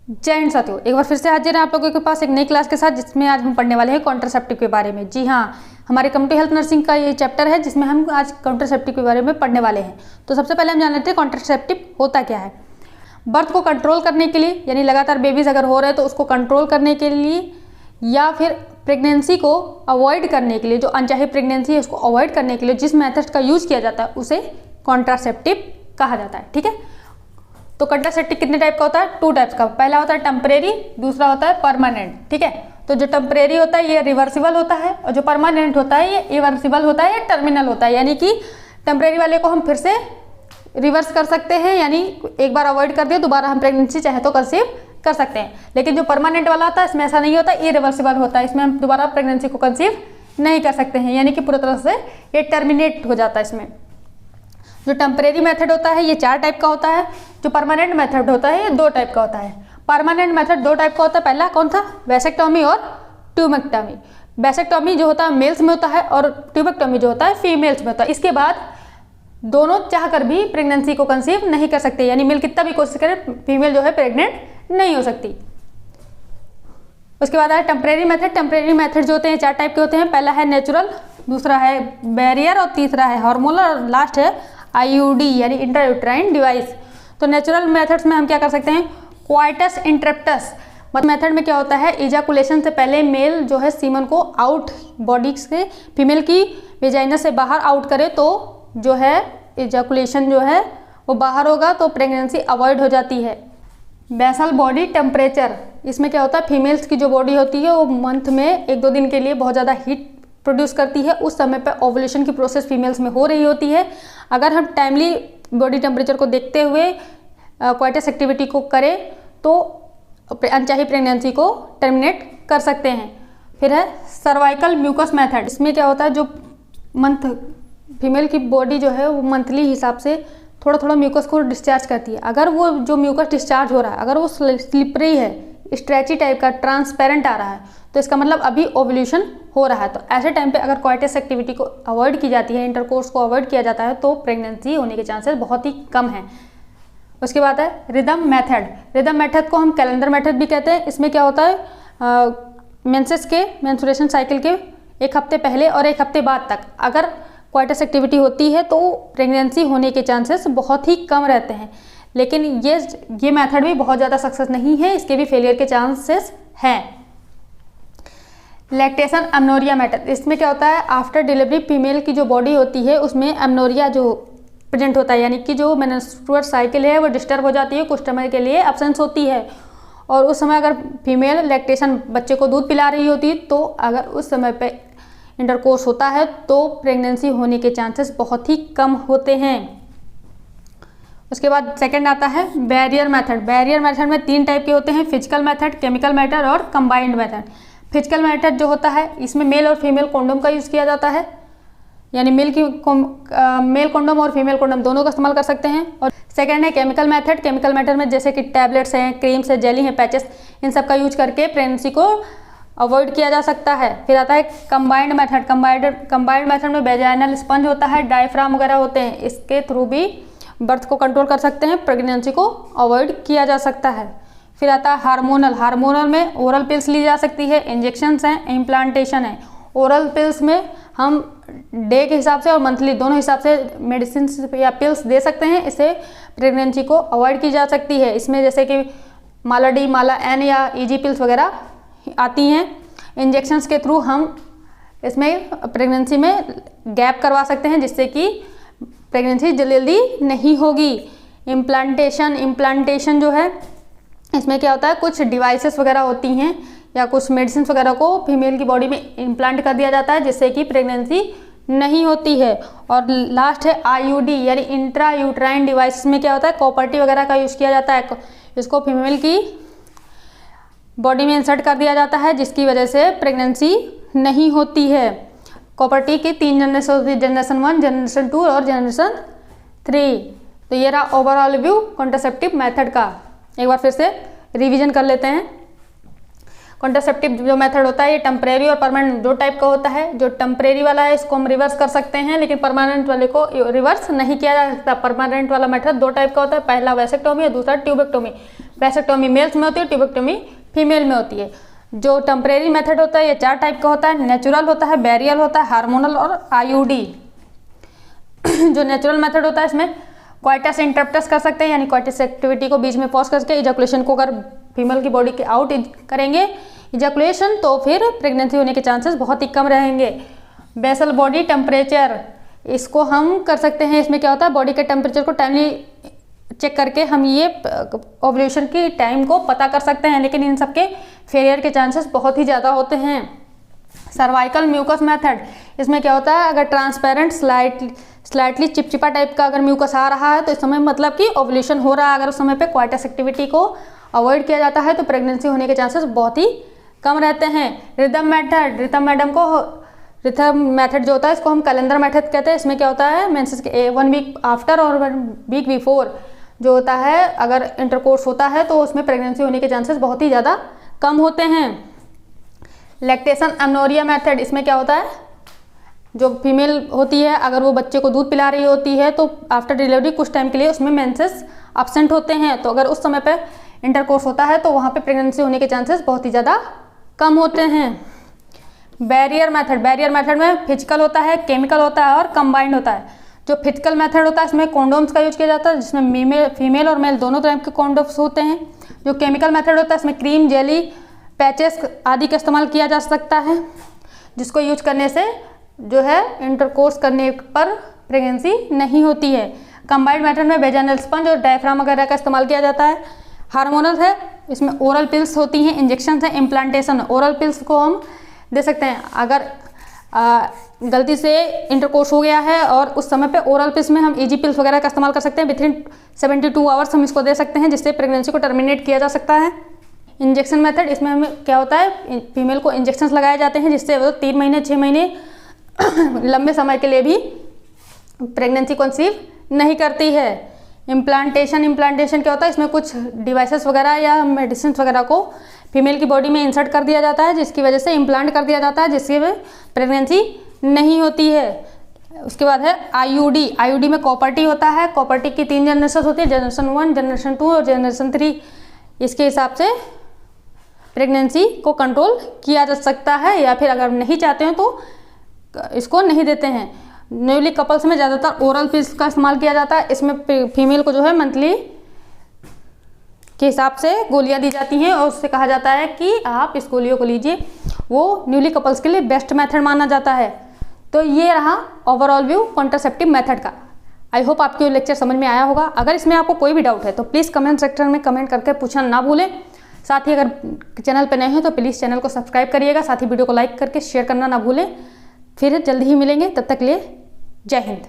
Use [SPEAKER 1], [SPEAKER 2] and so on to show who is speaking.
[SPEAKER 1] जय हिंद साथियों, एक बार फिर से हाजिर हैं आप लोगों के पास एक नई क्लास के साथ, जिसमें आज हम पढ़ने वाले हैं कॉन्ट्रासेप्टिव के बारे में। जी हाँ, हमारे कम्युनिटी हेल्थ नर्सिंग का ये चैप्टर है जिसमें हम आज कॉन्ट्रासेप्टिव के बारे में पढ़ने वाले हैं। तो सबसे पहले हम जान लेते हैं कॉन्ट्रासेप्टिव होता क्या है। बर्थ को कंट्रोल करने के लिए, यानी लगातार बेबीज अगर हो रहे हैं तो उसको कंट्रोल करने के लिए, या फिर प्रेगनेंसी को अवॉइड करने के लिए, जो अनचाही प्रेगनेंसी है उसको अवॉइड करने के लिए जिस मेथड का यूज़ किया जाता है उसे कॉन्ट्रासेप्टिव कहा जाता है। ठीक है, तो कॉन्ट्रासेप्टिव कितने टाइप का होता है? 2 टाइप्स का। पहला होता है टेम्परेरी, दूसरा होता है परमानेंट। ठीक है, तो जो टेम्परेरी होता है ये रिवर्सिबल होता है, और जो परमानेंट होता है ये इवर्सिबल होता है या टर्मिनल होता है। यानी कि टेम्परेरी वाले को हम फिर से रिवर्स कर सकते हैं, यानी एक बार अवॉइड कर दिया दोबारा हम प्रेगनेंसी चाहे तो कंसीव कर सकते हैं। लेकिन जो परमानेंट वाला होता है इसमें ऐसा नहीं होता, इरिवर्सिबल होता है, इसमें हम दोबारा प्रेगनेंसी को कंसीव नहीं कर सकते हैं, यानी कि पूरी तरह से ये टर्मिनेट हो जाता है। इसमें जो टेम्परेरी मेथड होता है ये 4 टाइप का होता है, जो परमानेंट मेथड होता है ये 2 टाइप का होता है। परमानेंट मेथड 2 टाइप का होता है। पहला कौन था? वैसेक्टोमी और ट्यूबेक्टोमी। वैसेक्टोमी जो होता है मेल्स में होता है और ट्यूबेक्टोमी जो होता है फीमेल्स में होता है। इसके बाद दोनों चाहकर भी प्रेगनेंसी को कंसीव नहीं कर सकते, यानी मेल कितना भी कोशिश करे फीमेल जो है प्रेग्नेंट नहीं हो सकती। उसके बाद है टेम्परेरी मेथड। टेम्परेरी मेथड जो होते हैं 4 टाइप के होते हैं। पहला है नेचुरल, दूसरा है बैरियर और तीसरा है हार्मोनल और लास्ट है आईयूडी यानी इंट्रायूट्राइन डिवाइस। तो नेचुरल मेथड्स में हम क्या कर सकते हैं? क्वाइटस इंटरप्टस मेथड में क्या होता है? इजाकुलेशन से पहले मेल जो है सीमन को आउट बॉडी से फीमेल की वेजाइना से बाहर आउट करे तो जो है इजाकुलेशन जो है वो बाहर होगा, तो प्रेगनेंसी अवॉइड हो जाती है। बेसल बॉडी टेम्परेचर, इसमें क्या होता है? फीमेल्स की जो बॉडी होती है वो मंथ में 1-2 दिन के लिए बहुत ज़्यादा हीट प्रोड्यूस करती है। उस समय पर ओवुलेशन की प्रोसेस फीमेल्स में हो रही होती है। अगर हम टाइमली बॉडी टेम्परेचर को देखते हुए क्वाइटस एक्टिविटी को करें तो अनचाही प्रेगनेंसी को टर्मिनेट कर सकते हैं। फिर है सर्वाइकल म्यूकस मेथड। इसमें क्या होता है? जो मंथ फीमेल की बॉडी जो है वो मंथली हिसाब से थोड़ा थोड़ा म्यूकस को डिस्चार्ज करती है। अगर वो जो म्यूकस डिस्चार्ज हो रहा है अगर वो स्लिपरी है, स्ट्रेची टाइप का, ट्रांसपेरेंट आ रहा है, तो इसका मतलब अभी ओवुलेशन हो रहा है। तो ऐसे टाइम पे अगर क्वाइटस एक्टिविटी को अवॉइड की जाती है, इंटरकोर्स को अवॉइड किया जाता है, तो प्रेगनेंसी होने के चांसेस बहुत ही कम हैं। उसके बाद है रिदम मेथड। रिदम मेथड को हम कैलेंडर मेथड भी कहते हैं। इसमें क्या होता है? मेंसेस के मेंस्ट्रुएशन साइकिल के 1 हफ्ते पहले और 1 हफ्ते बाद तक अगर क्वाइटस एक्टिविटी होती है तो प्रेगनेंसी होने के चांसेस बहुत ही कम रहते हैं। लेकिन ये मेथड भी बहुत ज़्यादा सक्सेस नहीं है, इसके भी फेलियर के चांसेस हैं। लैक्टेशन एमनोरिया मेथड, इसमें क्या होता है? आफ्टर डिलीवरी फीमेल की जो बॉडी होती है उसमें एमनोरिया जो प्रेजेंट होता है, यानी कि जो मेंस्ट्रुअल साइकिल है वो डिस्टर्ब हो जाती है, कुछ समय के लिए एब्सेंस होती है। और उस समय अगर फीमेल लैक्टेशन बच्चे को दूध पिला रही होती तो अगर उस समय पे इंटरकोर्स होता है तो प्रेगनेंसी होने के चांसेस बहुत ही कम होते हैं। उसके बाद सेकंड आता है बैरियर मेथड। बैरियर मेथड में 3 टाइप के होते हैं, फिजिकल मेथड, केमिकल मेथड और कंबाइंड मेथड। फिजिकल मेथड जो होता है इसमें मेल और फीमेल कॉन्डोम का यूज़ किया जाता है, यानी मेल कॉन्डोम और फीमेल कॉन्डोम दोनों का इस्तेमाल कर सकते हैं। और सेकंड है केमिकल मेथड। केमिकल मेथड में जैसे कि टैबलेट्स हैं, क्रीम्स है, जेली हैं, पैचेस, इन सब का यूज करके प्रेगनेंसी को अवॉइड किया जा सकता है। फिर आता है कंबाइंड मेथड। कंबाइंड मेथड में वेजाइनल स्पंज होता है, डायफ्राम वगैरह होते हैं, इसके थ्रू भी बर्थ को कंट्रोल कर सकते हैं, प्रेगनेंसी को अवॉइड किया जा सकता है। फिर आता है हार्मोनल। हार्मोनल में ओरल पिल्स ली जा सकती है, इंजेक्शंस हैं, इम्प्लांटेशन है। ओरल पिल्स में हम डे के हिसाब से और मंथली दोनों हिसाब से मेडिसिन या पिल्स दे सकते हैं, इससे प्रेगनेंसी को अवॉइड की जा सकती है। इसमें जैसे कि माला डी, माला एन या ईजी पिल्स वगैरह आती हैं। इंजेक्शंस के थ्रू हम इसमें प्रेगनेंसी में गैप करवा सकते हैं जिससे कि प्रेगनेंसी जल्दी नहीं होगी। इम्प्लांटेशन जो है इसमें क्या होता है? कुछ डिवाइसेस वगैरह होती हैं या कुछ मेडिसिन वगैरह को फीमेल की बॉडी में इम्प्लांट कर दिया जाता है जिससे कि प्रेगनेंसी नहीं होती है। और लास्ट है आईयूडी यानी इंट्रा यूट्राइन डिवाइस में क्या होता है? कॉपर टी वगैरह का यूज़ किया जाता है, इसको फीमेल की बॉडी में इंसर्ट कर दिया जाता है जिसकी वजह से प्रेगनेंसी नहीं होती है। कॉपर टी की 3 जनरेशन होती है, जनरेशन 1, जनरेशन 2 और जनरेशन 3। तो ये रहा ओवरऑल व्यू कॉन्ट्रासेप्टिव मेथड का। एक बार फिर से रिवीजन कर लेते हैं। कॉन्ट्रासेप्टिव जो मेथड होता है ये टेम्परेरी और परमानेंट दो टाइप का होता है। जो टेम्परेरी वाला है इसको हम रिवर्स कर सकते हैं, लेकिन परमानेंट वाले को रिवर्स नहीं किया जा सकता। परमानेंट वाला मेथड दो टाइप का होता है, पहला वैसेक्टोमी और दूसरा ट्यूबेक्टोमी। वैसेक्टोमी मेल्स में होती है, ट्यूबेक्टोमी फीमेल में होती है। जो टेम्परेरी मेथड होता है ये 4 टाइप का होता है, नेचुरल होता है, बैरियल होता है, हार्मोनल और IUD। जो नेचुरल मेथड होता है इसमें क्वाइटस इंटरप्टस कर सकते हैं, यानी क्वाइटस एक्टिविटी को बीच में पॉज करके इजैकुलेशन को अगर फीमेल की बॉडी के आउट करेंगे इजैकुलेशन, तो फिर प्रेगनेंसी होने के चांसेस बहुत ही कम रहेंगे। बेसल बॉडी टेम्परेचर इसको हम कर सकते हैं। इसमें क्या होता है, बॉडी के टेम्परेचर को टाइमली चेक करके हम ये ओव्यूलेशन की टाइम को पता कर सकते हैं, लेकिन इन सब के फेलियर के चांसेस बहुत ही ज़्यादा होते हैं। सर्वाइकल म्यूकस मेथड, इसमें क्या होता है, अगर ट्रांसपेरेंट स्लाइटली चिपचिपा टाइप का अगर म्यूकस आ रहा है तो इस समय मतलब कि ओव्यूलेशन हो रहा है। अगर उस समय पे क्वाइटस एक्टिविटी को अवॉइड किया जाता है तो प्रेगनेंसी होने के चांसेस बहुत ही कम रहते हैं। रिदम मेथड, रिथम मेथड जो होता है इसको हम कैलेंडर मेथड कहते हैं। इसमें क्या होता है, मेंसेस के 1 वीक आफ्टर और 1 वीक बिफोर जो होता है, अगर इंटरकोर्स होता है तो उसमें प्रेगनेंसी होने के चांसेस बहुत ही ज़्यादा कम होते हैं। लैक्टेशन एमनोरिया मेथड, इसमें क्या होता है, जो फीमेल होती है अगर वो बच्चे को दूध पिला रही होती है तो आफ्टर डिलीवरी कुछ टाइम के लिए उसमें मेंसेस एब्सेंट होते हैं, तो अगर उस समय पे इंटरकोर्स होता है तो वहाँ पे प्रेगनेंसी होने के चांसेस बहुत ही ज़्यादा कम होते हैं। बैरियर मेथड में फिजिकल होता है, केमिकल होता है और कंबाइंड होता है। जो फिजिकल मेथड होता है इसमें कॉन्डोम्स का यूज किया जाता है, जिसमें फीमेल और मेल दोनों तरह के कॉन्डोम्स होते हैं। जो केमिकल मेथड होता है इसमें क्रीम, जेली, पैचेस आदि का इस्तेमाल किया जा सकता है, जिसको यूज करने से जो है इंटरकोर्स करने पर प्रेगनेंसी नहीं होती है। कंबाइंड मेथड में वेजाइनल स्पंज और डायफ्राम वगैरह का इस्तेमाल किया जाता है। हार्मोनल है, इसमें ओरल पिल्स होती हैं, इंजेक्शन है, इम्प्लांटेशन। ओरल पिल्स को हम दे सकते हैं अगर गलती से इंटरकोर्स हो गया है और उस समय पे ओरल पिल्स में हम इजी पिल्स वगैरह का इस्तेमाल कर सकते हैं। विथिन 72 आवर्स हम इसको दे सकते हैं, जिससे प्रेगनेंसी को टर्मिनेट किया जा सकता है। इंजेक्शन मेथड, इसमें हमें क्या होता है, फीमेल को इंजेक्शन लगाए जाते हैं जिससे वो 3 महीने 6 महीने लंबे समय के लिए भी प्रेगनेंसी कंसीव नहीं करती है। इम्प्लांटेशन क्या होता है, इसमें कुछ डिवाइसेस वगैरह या मेडिसिन वगैरह को फीमेल की बॉडी में इंसर्ट कर दिया जाता है, जिसकी वजह से इम्प्लांट कर दिया जाता है, जिससे प्रेगनेंसी नहीं होती है। उसके बाद है IUD में कॉपर टी होता है। कॉपर टी की 3 जनरेशन होती है, जनरेशन 1, जनरेशन 2 और जनरेशन 3। इसके हिसाब से प्रेगनेंसी को कंट्रोल किया जा सकता है, या फिर अगर नहीं चाहते हैं तो इसको नहीं देते हैं। न्यूली कपल्स में ज़्यादातर ओरल पिल्स का इस्तेमाल किया जाता है। इसमें फीमेल को जो है मंथली के हिसाब से गोलियां दी जाती हैं और उससे कहा जाता है कि आप इस गोलियों को लीजिए, वो न्यूली कपल्स के लिए बेस्ट मेथड माना जाता है। तो ये रहा ओवरऑल व्यू कॉन्ट्रासेप्टिव मेथड का। आई होप आपको लेक्चर समझ में आया होगा। अगर इसमें आपको कोई भी डाउट है तो प्लीज़ कमेंट सेक्शन में कमेंट करके पूछना ना भूलें। साथ ही अगर चैनल पर नए हैं तो प्लीज़ चैनल को सब्सक्राइब करिएगा, साथ ही वीडियो को लाइक करके शेयर करना ना भूलें। फिर जल्दी ही मिलेंगे, तब तक के लिए जय हिंद।